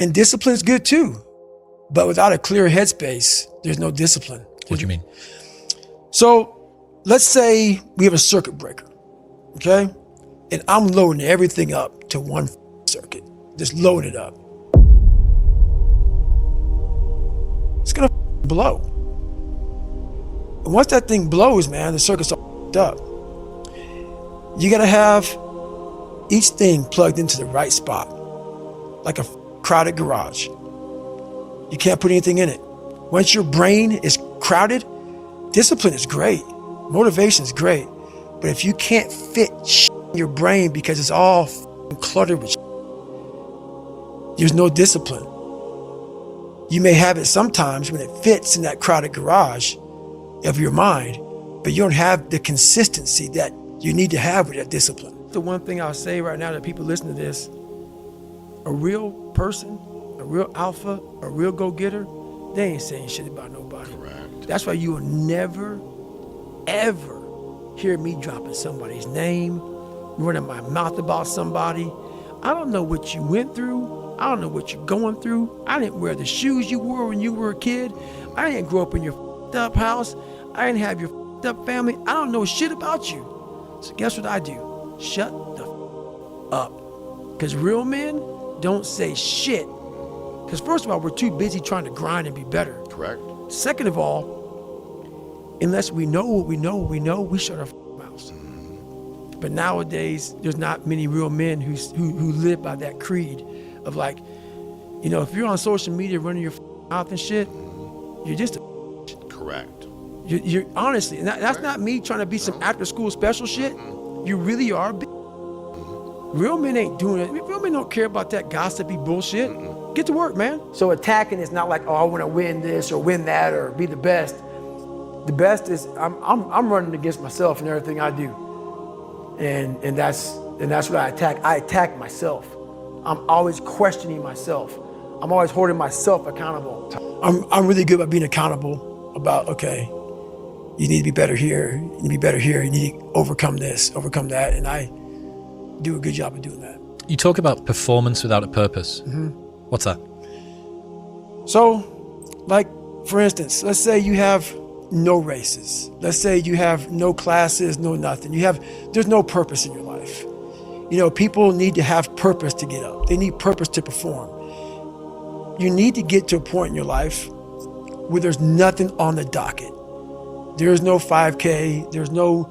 And discipline is good too. But without a clear headspace, there's no discipline. What do you mean? So let's say we have a circuit breaker, okay? And I'm loading everything up to one circuit. Just load it up. It's gonna blow. And once that thing blows, man, the circuit's all up. You gotta have each thing plugged into the right spot, like a crowded garage. You can't put anything in it. Once your brain is crowded, discipline is great, motivation is great, but if you can't fit in your brain because it's all cluttered with there's no discipline. You may have it sometimes when it fits in that crowded garage of your mind, but you don't have the consistency that you need to have with that discipline. The one thing I'll say right now that people listen to this, a real person, a real alpha, a real go-getter, they ain't saying shit about nobody. Correct. That's why you will never, ever hear me dropping somebody's name, running my mouth about somebody. I don't know what you went through. I don't know what you're going through. I didn't wear the shoes you wore when you were a kid. I didn't grow up in your f***ed up house. I didn't have your f***ed up family. I don't know shit about you. So guess what I do? Shut the f*** up. Because real men don't say shit. Because first of all, we're too busy trying to grind and be better. Correct. Second of all, unless we know what we know, we shut our mouths. But nowadays, there's not many real men who live by that creed of like, you know, if you're on social media running your mouth and shit, you're just a Correct. you're honestly, and that's not me trying to be some after school special shit. You really are. Real men ain't doing it. Real men don't care about that gossipy bullshit. Get to work, man. So attacking is not like, oh, I want to win this or win that or be the best. The best is I'm running against myself and everything I do, and that's what I attack. I attack myself. I'm always questioning myself. I'm always holding myself accountable. I'm really good about being accountable about, okay, you need to be better here, you need to be better here, you need to overcome this, overcome that, and I do a good job of doing that. You talk about performance without a purpose. What's that? So, like, for instance, let's say you have no races. Let's say you have no classes, no nothing. There's no purpose in your life. You know, people need to have purpose to get up. They need purpose to perform. You need to get to a point in your life where there's nothing on the docket. There's no 5K. There's no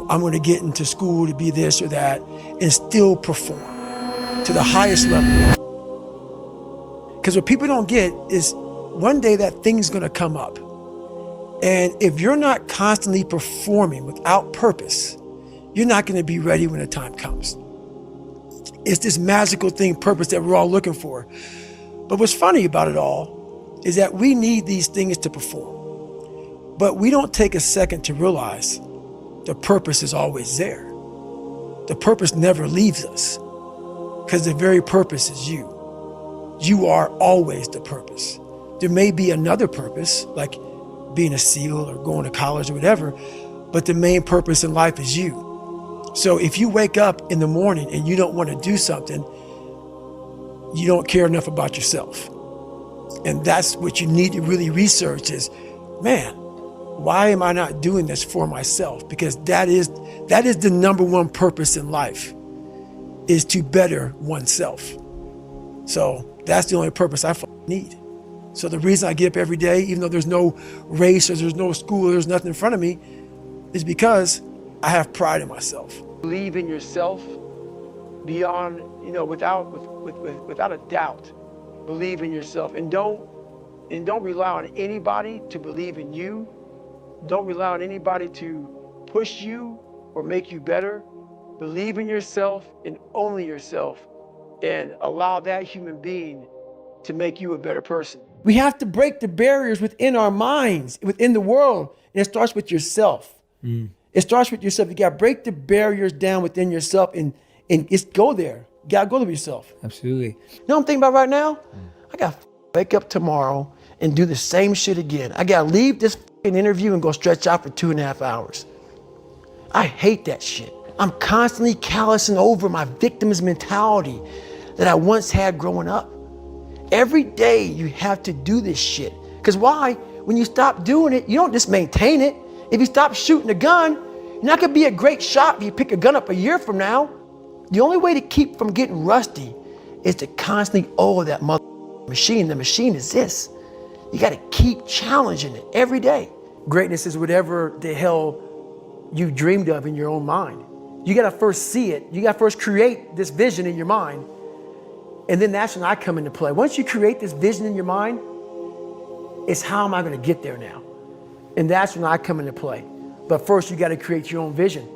I'm going to get into school to be this or that and still perform to the highest level. Because what people don't get is one day that thing's going to come up. And if you're not constantly performing without purpose, you're not going to be ready when the time comes. It's this magical thing, purpose, that we're all looking for. But what's funny about it all is that we need these things to perform. But we don't take a second to realize the purpose is always there. The purpose never leaves us because the very purpose is you. You are always the purpose. There may be another purpose, like being a SEAL or going to college or whatever, but the main purpose in life is you. So if you wake up in the morning and you don't want to do something, you don't care enough about yourself. And that's what you need to really research is, man, why am I not doing this for myself? Because that is the number one purpose in life, is to better oneself. So that's the only purpose I need. So the reason I get up every day, even though there's no race or there's no school, there's nothing in front of me, is because I have pride in myself. Believe in yourself beyond, without a doubt. Believe in yourself and don't rely on anybody to believe in you. Don't rely on anybody to push you or make you better. Believe in yourself and only yourself, and allow that human being to make you a better person. We have to break the barriers within our minds, within the world, and it starts with yourself. It starts with yourself. You got to break the barriers down within yourself and just go there. You got to go to yourself. Absolutely. You know what I'm thinking about right now? I got to wake up tomorrow and do the same shit again. I got to leave this interview and go stretch out for 2.5 hours. I hate that shit. I'm constantly callousing over my victim's mentality. that I once had growing up. Every day you have to do this shit. Because why? When you stop doing it, you don't just maintain it. If you stop shooting a gun, you're not gonna be a great shot if you pick a gun up a year from now. The only way to keep from getting rusty is to constantly oil that machine. The machine is this. You gotta keep challenging it every day. Greatness is whatever the hell you dreamed of in your own mind. You gotta first see it. You gotta first create this vision in your mind. And then that's when I come into play. Once you create this vision in your mind, it's how am I gonna get there now? And that's when I come into play. But first you gotta create your own vision.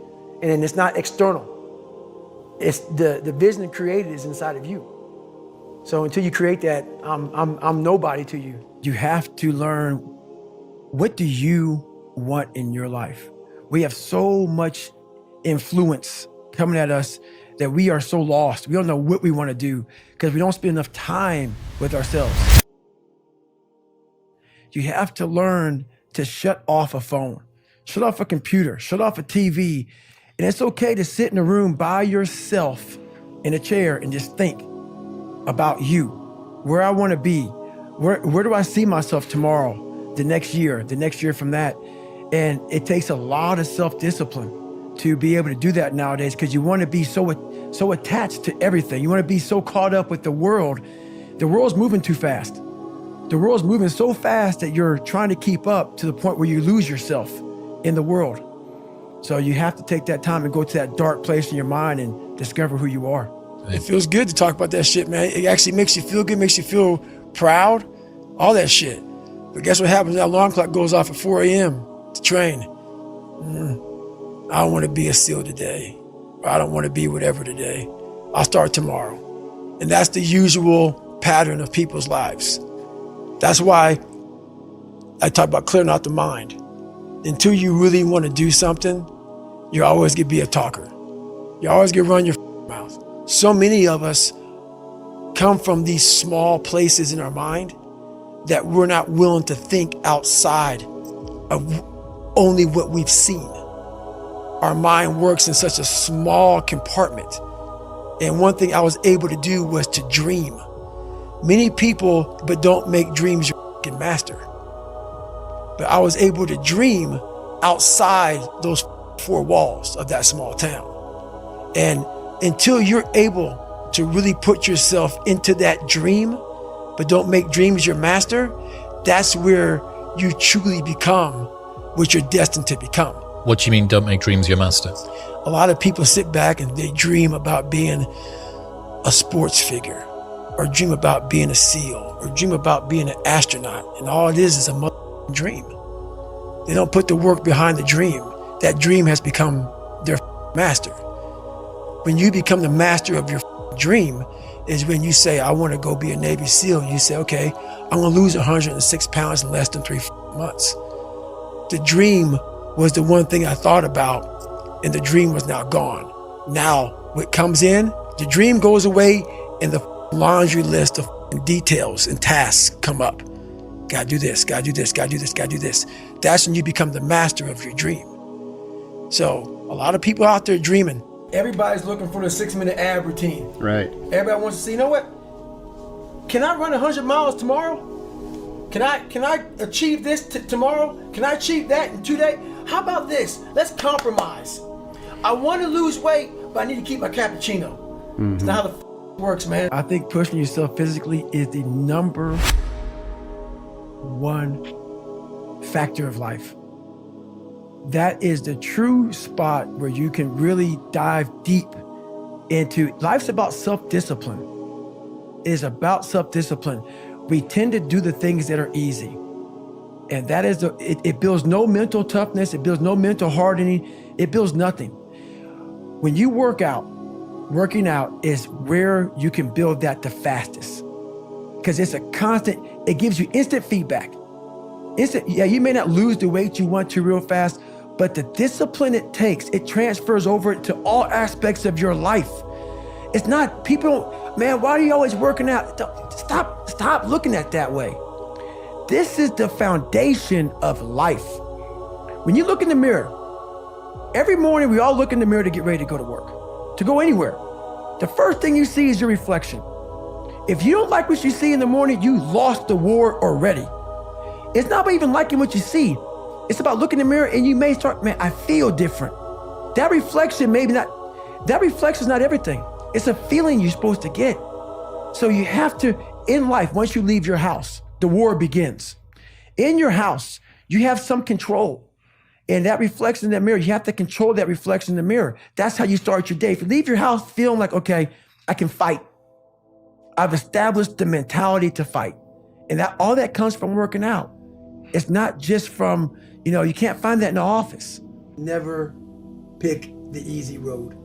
And then it's not external. It's the vision created is inside of you. So until you create that, I'm nobody to you. You have to learn, what do you want in your life? We have so much influence coming at us that we are so lost. We don't know what we want to do because we don't spend enough time with ourselves. You have to learn to shut off a phone, shut off a computer, shut off a TV. And it's okay to sit in a room by yourself in a chair and just think about you, where I want to be, where do I see myself tomorrow, the next year from that. And it takes a lot of self-discipline to be able to do that nowadays, because you want to be so attached to everything. You want to be so caught up with the world. The world's moving too fast. The world's moving so fast that you're trying to keep up to the point where you lose yourself in the world. So you have to take that time and go to that dark place in your mind and discover who you are. It feels good to talk about that shit, man. It actually makes you feel good, makes you feel proud, all that shit. But guess what happens? That alarm clock goes off at 4 a.m. to train. I don't want to be a SEAL today. Or I don't want to be whatever today. I'll start tomorrow. And that's the usual pattern of people's lives. That's why I talk about clearing out the mind. Until you really want to do something, you're always going to be a talker. You're always going to run your mouth. So many of us come from these small places in our mind that we're not willing to think outside of only what we've seen. Our mind works in such a small compartment. And one thing I was able to do was to dream. Many people, but don't make dreams your master. But I was able to dream outside those 4 walls of that small town. And until you're able to really put yourself into that dream, but don't make dreams your master, that's where you truly become what you're destined to become. What do you mean, don't make dreams your master? A lot of people sit back and they dream about being a sports figure, or dream about being a SEAL, or dream about being an astronaut. And all it is a dream. They don't put the work behind the dream. That dream has become their master. When you become the master of your dream is when you say, I want to go be a Navy SEAL. You say, okay, I'm going to lose 106 pounds in less than 3 months. The dream was the one thing I thought about, and the dream was now gone. Now, what comes in, the dream goes away, and the laundry list of details and tasks come up. Gotta do this, gotta do this, gotta do this, gotta do this. That's when you become the master of your dream. So, a lot of people out there dreaming. Everybody's looking for the 6-minute ab routine. Right. Everybody wants to see, you know what? Can I run 100 miles tomorrow? Can I achieve this tomorrow? Can I achieve that in 2 days? How about this? Let's compromise. I want to lose weight, but I need to keep my cappuccino. Mm-hmm. It's not how the works, man. I think pushing yourself physically is the number one factor of life. That is the true spot where you can really dive deep into. Life's about self-discipline. It is about self-discipline. We tend to do the things that are easy. And that is, it builds no mental toughness. It builds no mental hardening. It builds nothing. When you working out is where you can build that the fastest. Because it's a constant, it gives you instant feedback. Yeah, you may not lose the weight you want to real fast, but the discipline it takes, it transfers over to all aspects of your life. It's not, people, man, why are you always working out? Stop looking at it that way. This is the foundation of life. When you look in the mirror, every morning we all look in the mirror to get ready to go to work, to go anywhere. The first thing you see is your reflection. If you don't like what you see in the morning, you lost the war already. It's not about even liking what you see. It's about looking in the mirror and you may start, man, I feel different. That reflection is not everything. It's a feeling you're supposed to get. So you have to, in life, once you leave your house, the war begins. In your house, you have some control. And that reflection in the mirror, you have to control that reflection in the mirror. That's how you start your day. If you leave your house feeling like, okay, I can fight. I've established the mentality to fight. And that all that comes from working out. It's not just from, you can't find that in the office. Never pick the easy road.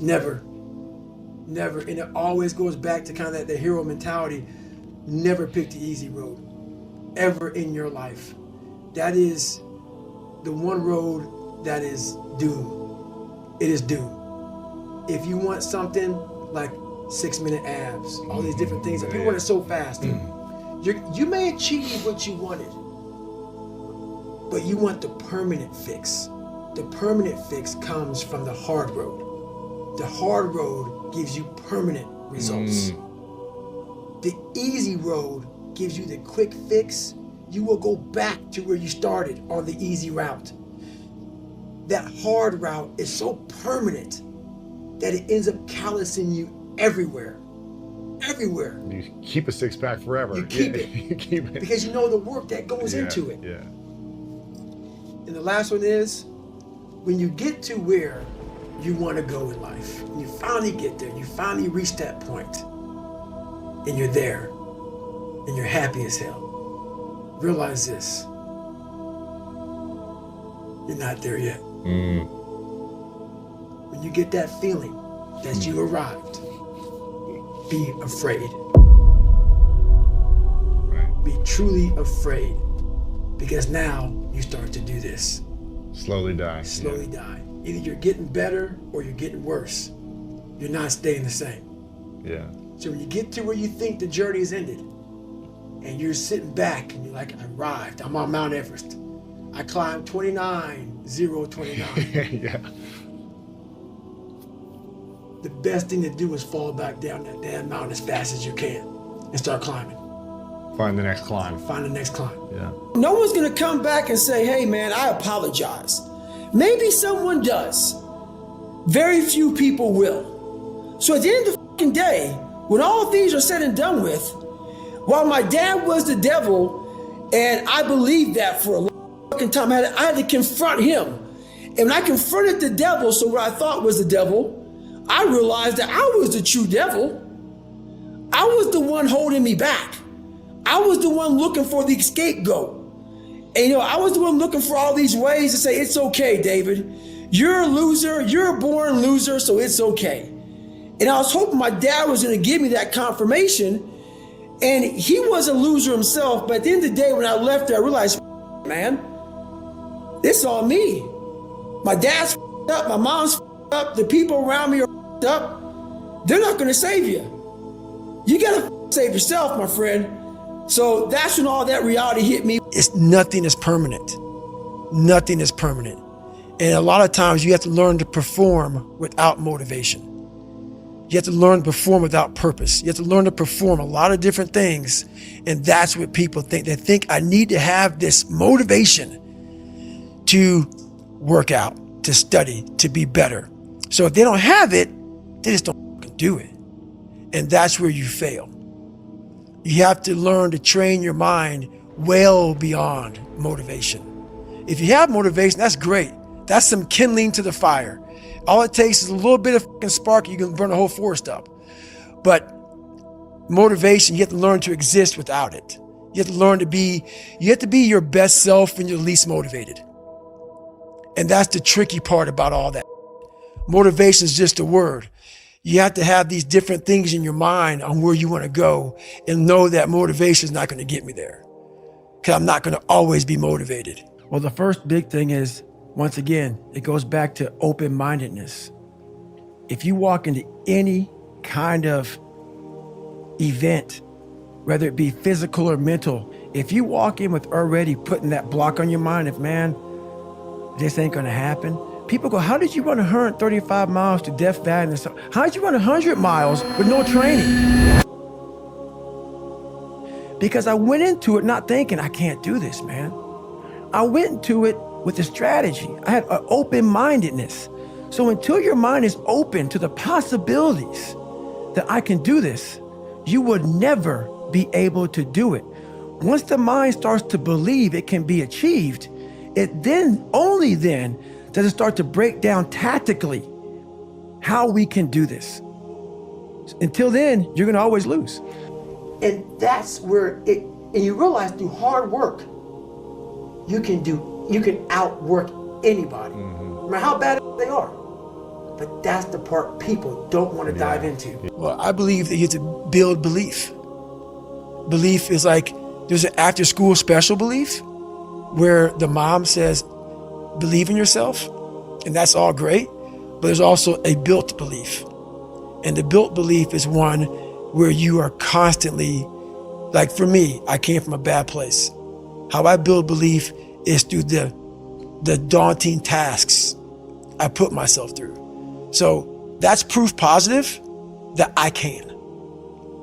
Never. And it always goes back to kind of the hero mentality. Never pick the easy road, ever in your life. That is the one road that is doom. It is doom. If you want something like 6-minute abs, all these different things, people want it so fast. You may achieve what you wanted, but you want the permanent fix. The permanent fix comes from the hard road. The hard road gives you permanent results. The easy road gives you the quick fix. You will go back to where you started on the easy route. That hard route is so permanent that it ends up callousing you everywhere. Everywhere. You keep a six-pack forever. You keep it. You keep it. Because you know the work that goes into it. Yeah. And the last one is, when you get to where you want to go in life, and you finally get there, you finally reach that point, and you're there, and you're happy as hell, realize this: you're not there yet. When you get that feeling that you arrived, be afraid. Right. Be truly afraid, because now you start to do this. Slowly die. Slowly die. Either you're getting better or you're getting worse. You're not staying the same. Yeah. So when you get to where you think the journey is ended, and you're sitting back and you're like, I arrived, I'm on Mount Everest. I climbed 29,029. Yeah. The best thing to do is fall back down that damn mountain as fast as you can and start climbing. Find the next climb. Find the next climb. Yeah. No one's gonna come back and say, hey man, I apologize. Maybe someone does. Very few people will. So at the end of the fucking day, when all things are said and done with, while my dad was the devil, and I believed that for a long fucking time, I had to confront him. And when I confronted the devil, so what I thought was the devil, I realized that I was the true devil. I was the one holding me back. I was the one looking for the scapegoat. And I was the one looking for all these ways to say, it's okay, David. You're a loser. You're a born loser, so it's okay. And I was hoping my dad was going to give me that confirmation. And he was a loser himself. But at the end of the day, when I left there, I realized, man, this is on me. My dad's up. My mom's up. The people around me are up. They're not going to save you. You got to save yourself, my friend. So that's when all that reality hit me. Nothing is permanent. Nothing is permanent. And a lot of times you have to learn to perform without motivation. You have to learn to perform without purpose. You have to learn to perform a lot of different things. And that's what people think. They think I need to have this motivation to work out, to study, to be better. So if they don't have it, they just don't do it. And that's where you fail. You have to learn to train your mind well beyond motivation. If you have motivation, that's great. That's some kindling to the fire. All it takes is a little bit of fucking spark, you can burn a whole forest up. But motivation, you have to learn to exist without it. You have to learn to be, your best self when you're least motivated. And that's the tricky part about all that. Motivation is just a word. You have to have these different things in your mind on where you want to go and know that motivation is not going to get me there, because I'm not going to always be motivated. Well, the first big thing is, once again, it goes back to open-mindedness. If you walk into any kind of event, whether it be physical or mental, if you walk in with already putting that block on your mind of, man, this ain't going to happen, People go, how did you run 135 miles to Death Valley? How did you run 100 miles with no training? Because I went into it not thinking, I can't do this, man. I went into it with a strategy. I had an open-mindedness. So until your mind is open to the possibilities that I can do this, you would never be able to do it. Once the mind starts to believe it can be achieved, it then, only then, does it start to break down tactically how we can do this. Until then, you're gonna always lose. And that's where and you realize through hard work, you can outwork anybody, no matter how bad they are. But that's the part people don't want to dive into. Well, I believe that you have to build belief. Belief is like, there's an after school special belief where the mom says, believe in yourself, and that's all great, but there's also a built belief. And the built belief is one where you are constantly, like for me, I came from a bad place. How I build belief is through the daunting tasks I put myself through. So that's proof positive that I can.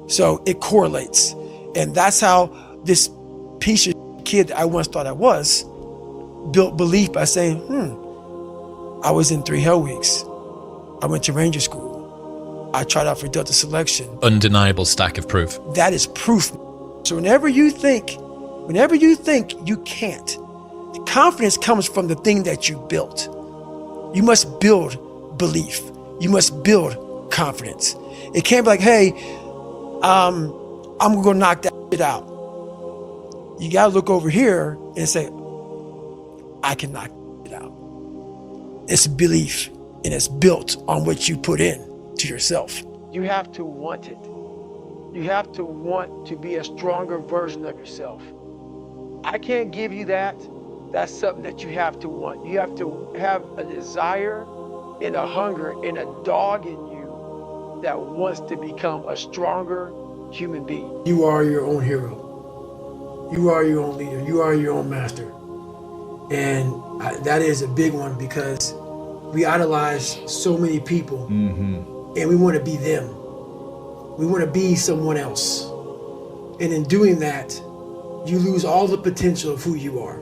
So it correlates. And that's how this piece of kid that I once thought I was built belief by saying, I was in 3 hell weeks. I went to Ranger School. I tried out for Delta Selection. Undeniable stack of proof. That is proof. So whenever you think you can't, the confidence comes from the thing that you built. You must build belief. You must build confidence. It can't be like, hey, I'm gonna go knock that shit out. You gotta look over here and say, I can knock it out. It's belief, and it's built on what you put in to yourself. You have to want it. You have to want to be a stronger version of yourself. I can't give you that. That's something that you have to want. You have to have a desire and a hunger and a dog in you that wants to become a stronger human being. You are your own hero. You are your own leader. You are your own master. And that is a big one because we idolize so many people and we want to be them. We want to be someone else. And in doing that, you lose all the potential of who you are.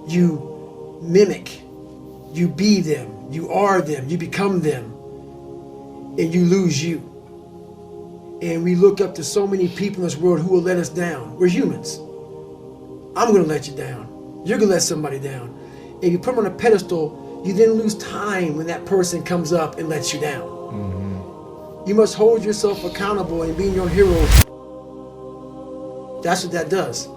You mimic, you be them, you are them, you become them, and you lose you. And we look up to so many people in this world who will let us down. We're humans. I'm gonna let you down. You're gonna let somebody down. If you put them on a pedestal, you then lose time when that person comes up and lets you down. You must hold yourself accountable and being your hero. That's what that does.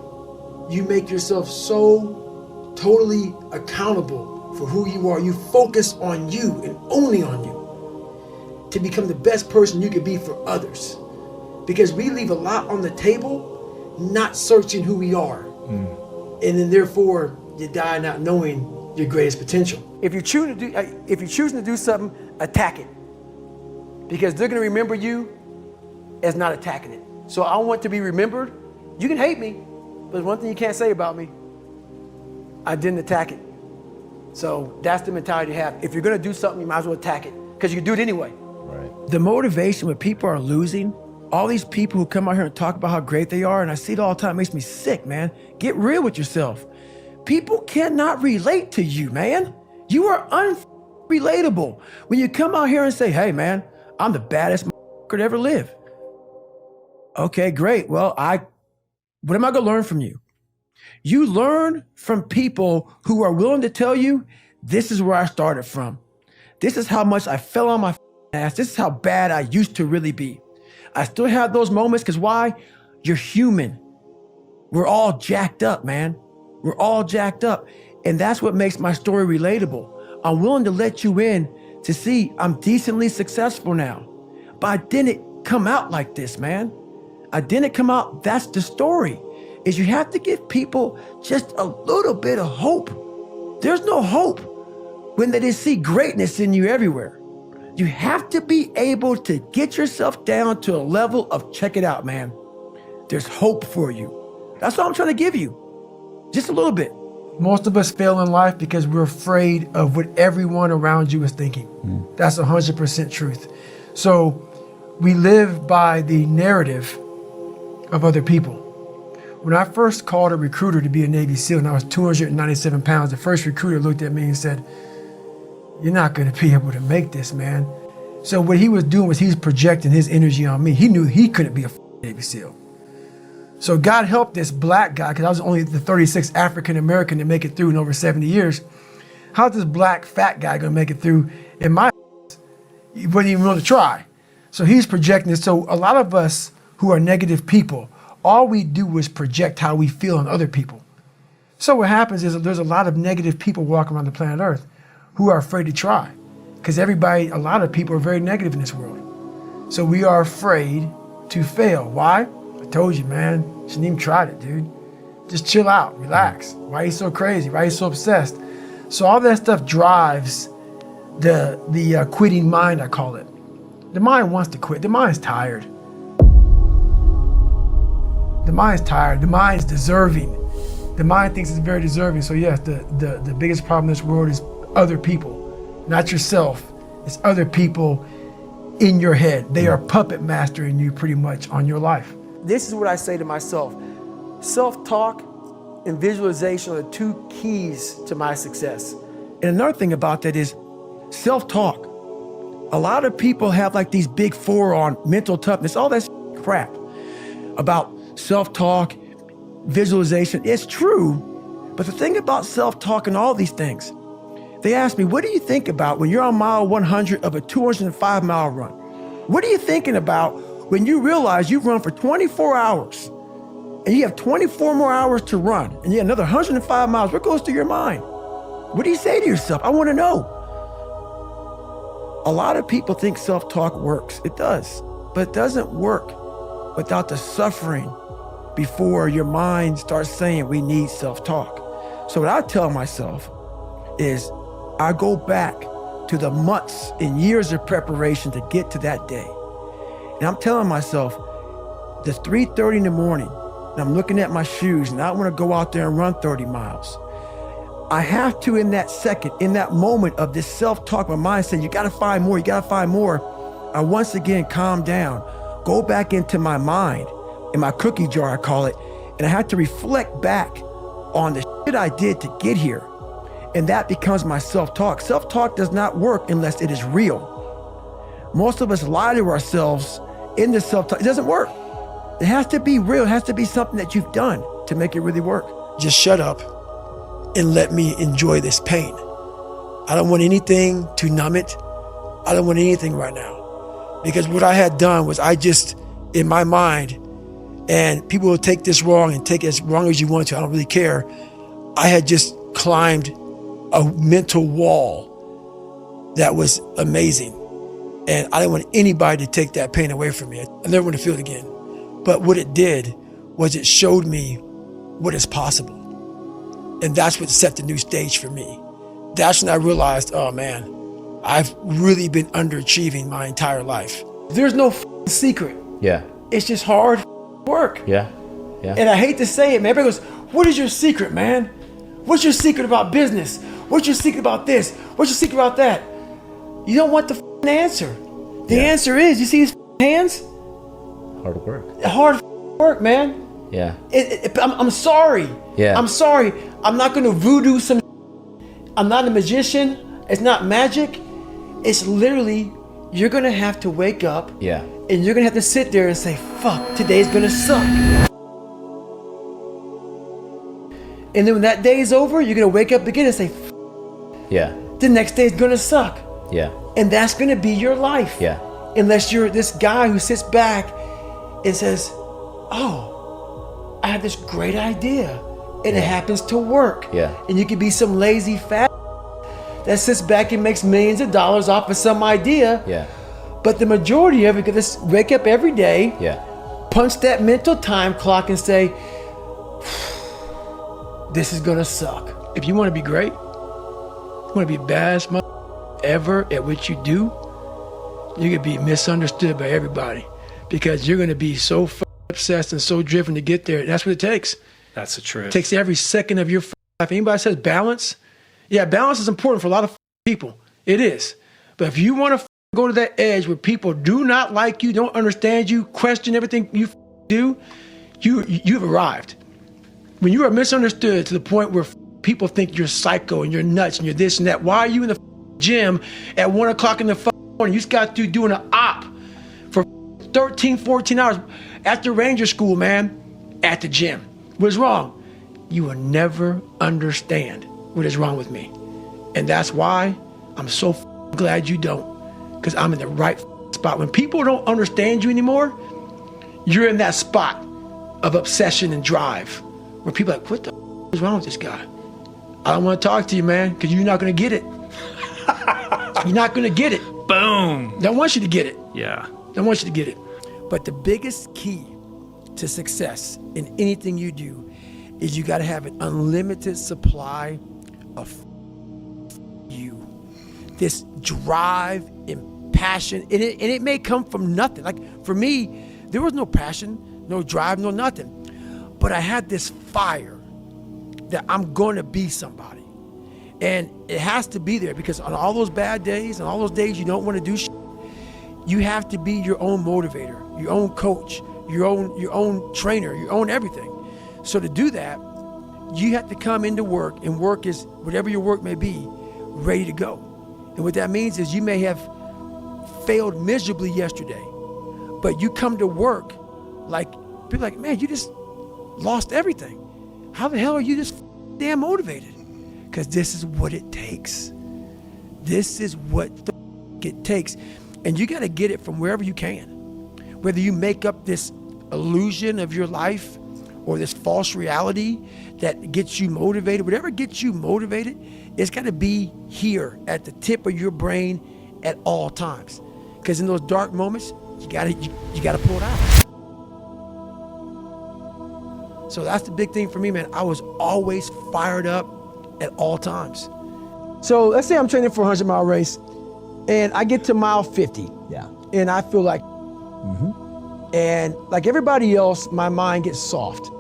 You make yourself so totally accountable for who you are. You focus on you and only on you to become the best person you can be for others. Because we leave a lot on the table, not searching who we are. And then therefore you die not knowing your greatest potential. If you're choosing to do something, attack it. Because they're gonna remember you as not attacking it. So I want to be remembered. You can hate me, but there's one thing you can't say about me. I didn't attack it. So that's the mentality to have. If you're gonna do something, you might as well attack it, because you can do it anyway. Right. The motivation when people are losing, all these people who come out here and talk about how great they are, and I see it all the time, it makes me sick, man. Get real with yourself. People cannot relate to you, man. You are unrelatable. When you come out here and say, hey, man, I'm the baddest motherfucker to ever live. Okay, great. Well, what am I gonna learn from you? You learn from people who are willing to tell you, this is where I started from. This is how much I fell on my ass. This is how bad I used to really be. I still have those moments, because why? You're human. We're all jacked up, man. We're all jacked up. And that's what makes my story relatable. I'm willing to let you in to see I'm decently successful now. But I didn't come out like this, man. I didn't come out. That's the story, is you have to give people just a little bit of hope. There's no hope when they just see greatness in you everywhere. You have to be able to get yourself down to a level of, check it out, man. There's hope for you. That's what I'm trying to give you. Just a little bit. Most of us fail in life because we're afraid of what everyone around you is thinking. That's 100% truth. So we live by the narrative of other people. When I first called a recruiter to be a Navy SEAL and I was 297 pounds, the first recruiter looked at me and said, "You're not gonna be able to make this, man." So what he was doing was he was projecting his energy on me. He knew he couldn't be a Navy SEAL. So God helped this black guy, because I was only the 36th African American to make it through in over 70 years. How's this black fat guy gonna make it through in my he wouldn't even want to try. So he's projecting this. So a lot of us who are negative people, all we do is project how we feel on other people. So what happens is that there's a lot of negative people walking around the planet Earth who are afraid to try. Because a lot of people are very negative in this world. So we are afraid to fail. Why? I told you, man, shouldn't even try it, dude. Just chill out, relax. Why are you so crazy? Why are you so obsessed? So all that stuff drives the quitting mind, I call it. The mind wants to quit. The mind's tired. The mind's tired. The mind's deserving. The mind thinks it's very deserving. So yes, the biggest problem in this world is other people, not yourself. It's other people in your head. They are puppet mastering you pretty much on your life. This is what I say to myself. Self-talk and visualization are the two keys to my success. And another thing about that is self-talk. A lot of people have like these big four on mental toughness, all that crap about self-talk, visualization. It's true, but the thing about self-talk and all these things, they ask me, what do you think about when you're on mile 100 of a 205-mile run? What are you thinking about when you realize you've run for 24 hours and you have 24 more hours to run and you have another 105 miles? What goes through your mind? What do you say to yourself? I want to know. A lot of people think self-talk works. It does, but it doesn't work without the suffering before your mind starts saying we need self-talk. So what I tell myself is I go back to the months and years of preparation to get to that day. And I'm telling myself, the 3:30 in the morning, and I'm looking at my shoes and I want to go out there and run 30 miles. I have to, in that second, in that moment of this self-talk, my mind saying, you gotta find more, you gotta find more. I once again calm down, go back into my mind, in my cookie jar, I call it, and I have to reflect back on the shit I did to get here. And that becomes my self-talk. Self-talk does not work unless it is real. Most of us lie to ourselves in the self-talk. It doesn't work. It has to be real. It has to be something that you've done to make it really work. Just shut up and let me enjoy this pain. I don't want anything to numb it. I don't want anything right now. Because what I had done was I just, in my mind, and people will take this wrong and take it as wrong as you want to, I don't really care. I had just climbed a mental wall that was amazing. And I didn't want anybody to take that pain away from me. I never want to feel it again. But what it did was it showed me what is possible. And that's what set the new stage for me. That's when I realized, oh man, I've really been underachieving my entire life. There's no secret. Yeah. It's just hard work. Yeah. Yeah. And I hate to say it, man. Everybody goes, what is your secret, man? What's your secret about business? What's your secret about this? What's your secret about that? You don't want the answer. The answer is, you see his hands? Hard work. Hard work, man. Yeah. I'm sorry. Yeah. I'm sorry. I'm not going to voodoo some. I'm not a magician. It's not magic. It's literally, you're going to have to wake up. Yeah. And you're going to have to sit there and say, fuck, today's going to suck. And then when that day is over, you're going to wake up again and say, yeah. The next day is going to suck. Yeah. And that's going to be your life. Yeah. Unless you're this guy who sits back and says, oh, I have this great idea. And it happens to work. Yeah. And you could be some lazy fat that sits back and makes millions of dollars off of some idea. Yeah. But the majority of it, you just wake up every day, punch that mental time clock and say, this is gonna suck. If you wanna be great, you wanna be the baddest ever at what you do, you're gonna be misunderstood by everybody because you're gonna be so obsessed and so driven to get there. That's what it takes. That's the truth. It takes every second of your If anybody says balance, yeah, balance is important for a lot of people. It is. But if you want to go to that edge where people do not like you, don't understand you, question everything you do, you've arrived. When you are misunderstood to the point where people think you're psycho and you're nuts and you're this and that, why are you in the gym at 1 o'clock in the morning? You just got to doing an op for 13, 14 hours after Ranger School, man, at the gym. What's wrong? You will never understand what is wrong with me. And that's why I'm so glad you don't, because I'm in the right spot. When people don't understand you anymore, you're in that spot of obsession and drive where people are like, what the is wrong with this guy? I don't want to talk to you, man, because you're not going to get it. You're not going to get it. Boom. Don't want you to get it. Yeah. Don't want you to get it. But the biggest key to success in anything you do is you got to have an unlimited supply of you. This drive and passion, and it may come from nothing. Like for me, there was no passion, no drive, no nothing. But I had this fire that I'm going to be somebody. And it has to be there because on all those bad days and all those days you don't want to do shit, you have to be your own motivator, your own coach, your own trainer, your own everything. So to do that, you have to come into work, and work is whatever your work may be, ready to go. And what that means is you may have failed miserably yesterday, but you come to work like, people are like, man, you just lost everything. How the hell are you this damn motivated? Because this is what it takes. This is what it takes. And you got to get it from wherever you can. Whether you make up this illusion of your life or this false reality that gets you motivated, whatever gets you motivated, it's got to be here at the tip of your brain at all times. Because in those dark moments, you got to pull it out. So that's the big thing for me, man. I was always fired up at all times. So let's say I'm training for a 100-mile race and I get to mile 50. Yeah. And I feel like, and like everybody else, my mind gets soft.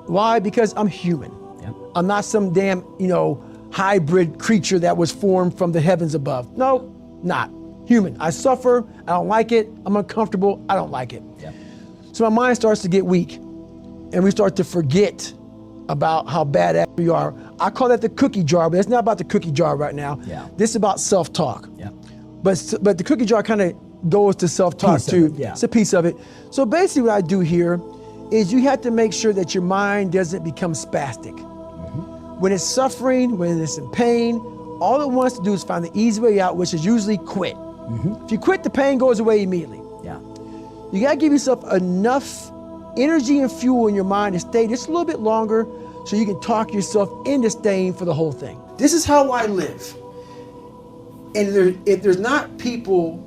Why? Because I'm human. Yeah. I'm not some damn, hybrid creature that was formed from the heavens above. No, not. Human. I suffer. I don't like it. I'm uncomfortable. I don't like it. Yeah. So my mind starts to get weak and we start to forget about how badass we are. I call that the cookie jar, but it's not about the cookie jar right now. Yeah. This is about self-talk. Yeah. But the cookie jar kind of goes to self-talk too. Yeah. It's a piece of it. So basically what I do here is you have to make sure that your mind doesn't become spastic. When it's suffering, when it's in pain, all it wants to do is find the easy way out, which is usually quit. If you quit, the pain goes away immediately. Yeah. You gotta give yourself enough energy and fuel in your mind to stay just a little bit longer so you can talk yourself into staying for the whole thing. This is how I live. And if there's not people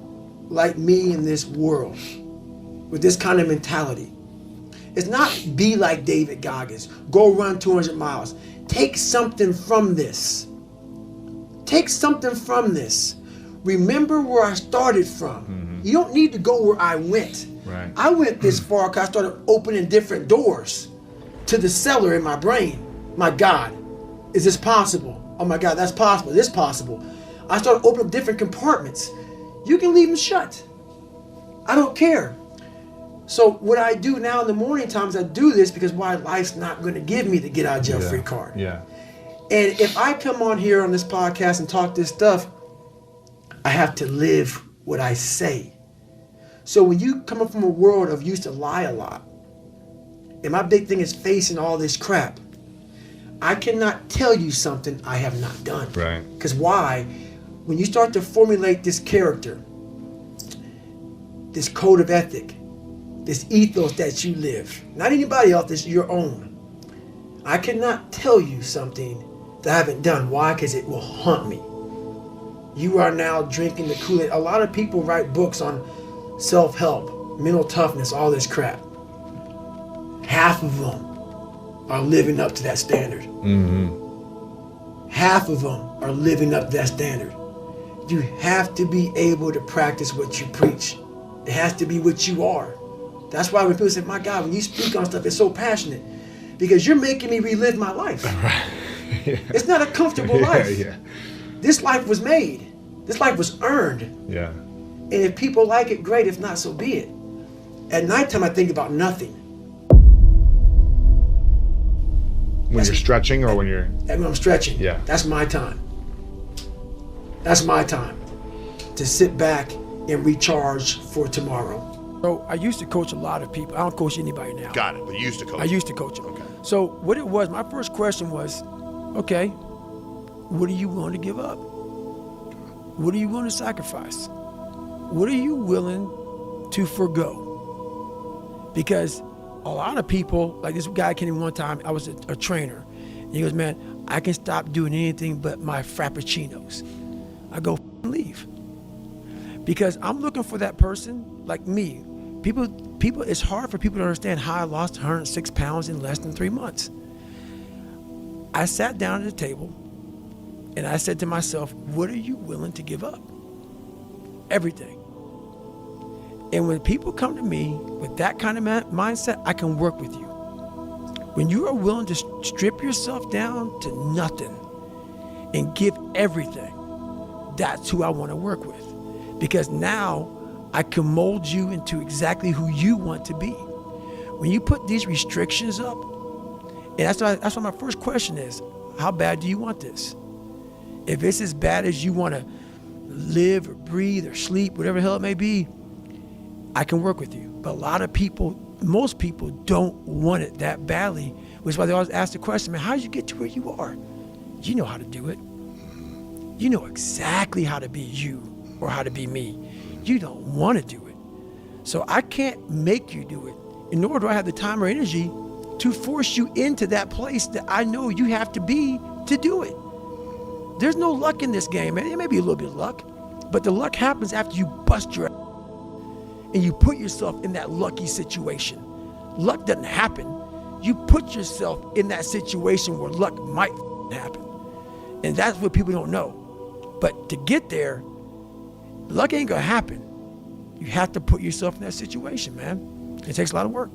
like me in this world with this kind of mentality, it's not be like David Goggins, go run 200 miles. Take something from this. Take something from this. Remember where I started from. You don't need to go where I went. Right. I went this far because I started opening different doors to the cellar in my brain. My God, is this possible? Oh my God, that's possible. This possible. I started opening up different compartments. You can leave them shut. I don't care. So what I do now in the morning times, I do this because why life's not going to give me the get out of jail free card. Yeah. And if I come on here on this podcast and talk this stuff, I have to live what I say. So when you come up from a world of used to lie a lot, and my big thing is facing all this crap, I cannot tell you something I have not done. Right. Because why? When you start to formulate this character, this code of ethic, this ethos that you live, not anybody else, it's your own. I cannot tell you something that I haven't done. Why? Because it will haunt me. You are now drinking the Kool-Aid. A lot of people write books on self-help, mental toughness, all this crap. Half of them are living up to that standard. Half of them are living up to that standard. You have to be able to practice what you preach. It has to be what you are. That's why when people say, my God, when you speak on stuff, it's so passionate. Because you're making me relive my life. It's not a comfortable life. Yeah. This life was made. This life was earned. Yeah. And if people like it, great. If not, so be it. At nighttime, I think about nothing. When you're stretching or when you're... And when I'm stretching, Yeah. that's my time. That's my time to sit back and recharge for tomorrow. So I used to coach a lot of people. I don't coach anybody now. Got it. But you used to coach. I used to coach them. Okay. So what it was, my first question was, okay, what are you willing to give up? What are you willing to sacrifice? What are you willing to forgo? Because a lot of people, like this guy came in one time, I was a trainer. And he goes, man, I can stop doing anything but my frappuccinos. I go, leave. Because I'm looking for that person like me. People, it's hard for people to understand how I lost 106 pounds in less than 3 months. I sat down at the table and I said to myself, what are you willing to give up? Everything. And when people come to me with that kind of mindset, I can work with you. When you are willing to strip yourself down to nothing and give everything, that's who I want to work with. Because now I can mold you into exactly who you want to be. When you put these restrictions up, and that's why my first question is, how bad do you want this? If it's as bad as you want to live or breathe or sleep, whatever the hell it may be, I can work with you. But a lot of people, most people don't want it that badly, which is why they always ask the question, man, how did you get to where you are? You know how to do it. You know exactly how to be you or how to be me. You don't want to do it. So I can't make you do it, nor do I have the time or energy to force you into that place that I know you have to be to do it. There's no luck in this game, man. It may be a little bit of luck, but the luck happens after you bust your ass and you put yourself in that lucky situation. Luck doesn't happen. You put yourself in that situation where luck might happen. And that's what people don't know. But to get there, luck ain't gonna happen. You have to put yourself in that situation, man. It takes a lot of work.